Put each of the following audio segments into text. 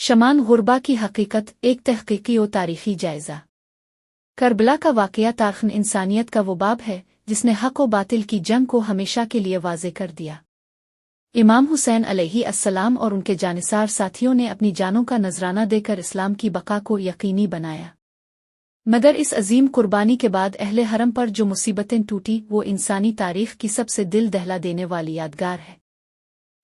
शमान गुरबा की हकीकत एक तहकीकी और तारीखी जायज़ा। करबला का वाक़या तारीख़ इंसानियत का वो बाब है जिसने हक़ व बातिल की जंग को हमेशा के लिए वाज़े कर दिया। इमाम हुसैन अलैहिस्सलाम और उनके जानिसार साथियों ने अपनी जानों का नजराना देकर इस्लाम की बका को यकीनी बनाया, मगर इस अजीम कुर्बानी के बाद अहले हरम पर जो मुसीबतें टूटी वो इंसानी तारीख़ की सबसे दिल दहला देने वाली यादगार है।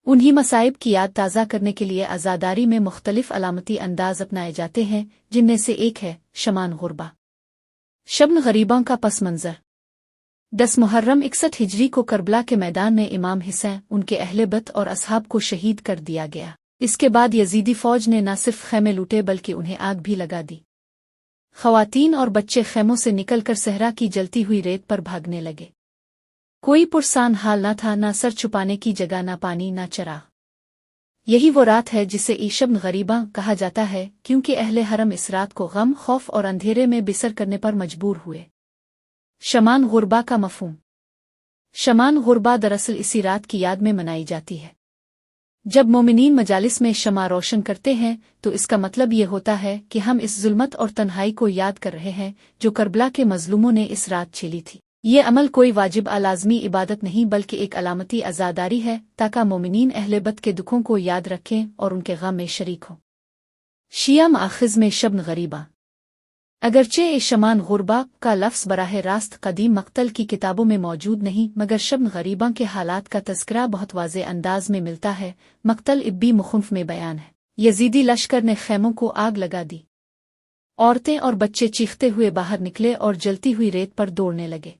उन्हीं मसाइब की याद ताज़ा करने के लिए आज़ादारी में मुख्तलिफ अलामती अंदाज अपनाए जाते हैं, जिनमें से एक है शमान गुरबा। शब्न गरीबों का पस मंज़र। 10 मुहर्रम 61 हिजरी को करबला के मैदान में इमाम हुसैन, उनके अहले बैत और असहाब को शहीद कर दिया गया। इसके बाद यजीदी फौज ने न सिर्फ खैमे लूटे बल्कि उन्हें आग भी लगा दी। ख़वातीन और बच्चे खैमों से निकलकर सहरा की जलती हुई रेत पर भागने लगे। कोई पुरसान हाल न था, न सर छुपाने की जगह, न पानी, न चराग। यही वो रात है जिसे ईशब्न गरीबा कहा जाता है, क्योंकि अहले हरम इस रात को गम, खौफ और अंधेरे में बिसर करने पर मजबूर हुए। शमान गुरबा का मफ़हूम। शमान गुरबा दरअसल इसी रात की याद में मनाई जाती है। जब मोमिनीन मजालिस में शमा रोशन करते हैं तो इसका मतलब ये होता है कि हम इस जुल्मत और तन्हाई को याद कर रहे हैं जो करबला के मजलूमों ने इस रात झेली थी। ये अमल कोई वाजिब लाज़मी इबादत नहीं बल्कि एक अलामती आज़ादारी है ताकि मोमिनीन अहले बैत के दुखों को याद रखें और उनके गम में शरीक हों। शिया माखिज़ में शब्न गरीबा। अगरचे शमान गुरबा का लफ्ज़ बराह रास्त कदीम मक्तल की किताबों में मौजूद नहीं, मगर शब्न गरीबा के हालात का तज़किरा बहुत वाज़े अंदाज में मिलता है। मक्तल इब्बी मुखुम्फ में बयान है। यजीदी लश्कर ने खैमों को आग लगा दी। औरतें और बच्चे चीखते हुए बाहर निकले और जलती हुई रेत पर दौड़ने लगे।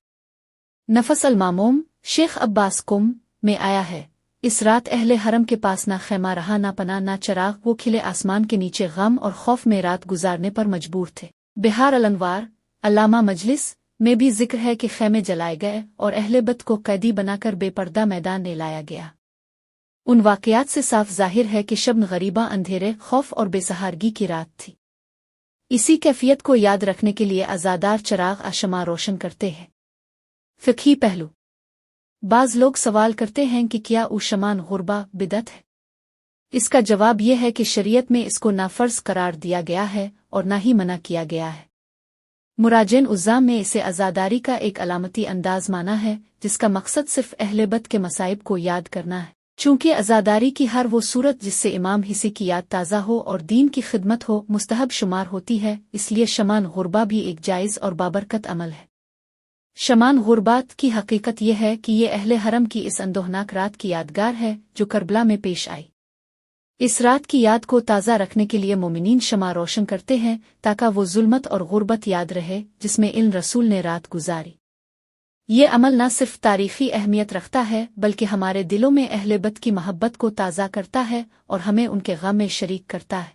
नफस अल-मामूम शेख अब्बास कुम में आया है, इस रात अहले हरम के पास ना खैमा रहा, ना पना, ना चराग। वो खिले आसमान के नीचे गम और खौफ में रात गुजारने पर मजबूर थे। बिहार अल-अनवार अल्लामा मजलिस में भी जिक्र है कि खैमे जलाए गए और अहले बैत को कैदी बनाकर बेपर्दा मैदान में लाया गया। उन वाक़यात से साफ जाहिर है कि शब्न गरीबा अंधेरे, खौफ और बेसहारगी की रात थी। इसी कैफियत को याद रखने के लिए आज़ादार चराग आशमा रोशन करते हैं। फ़िक़ही पहलू। बाज़ लोग सवाल करते हैं कि क्या शमान गुरबा बिदअत है। इसका जवाब यह है कि शरीयत में इसको ना फ़र्ज़ करार दिया गया है और ना ही मना किया गया है। मुराजिन उज़्ज़ाम में इसे आज़ादारी का एक अलामती अंदाज माना है जिसका मकसद सिर्फ अहले बैत के मसाइब को याद करना है। चूँकि आज़ादारी की हर वो सूरत जिससे इमाम हिस्से की याद ताज़ा हो और दीन की खिदमत हो मुस्तहब शुमार होती है, इसलिए शमान गुरबा भी एक जायज़ और बाबरकत अमल है। शमान गुरबात की हकीकत यह है कि ये अहले हरम की इस अंदोहनाक रात की यादगार है जो करबला में पेश आई। इस रात की याद को ताज़ा रखने के लिए मोमिनीन शमा रोशन करते हैं ताकि वो जुल्मत और गुरबत याद रहे जिसमें इन रसूल ने रात गुजारी। ये अमल न सिर्फ तारीख़ी अहमियत रखता है बल्कि हमारे दिलों में अहले बैत की महब्बत को ताज़ा करता है और हमें उनके गम में शरीक करता है।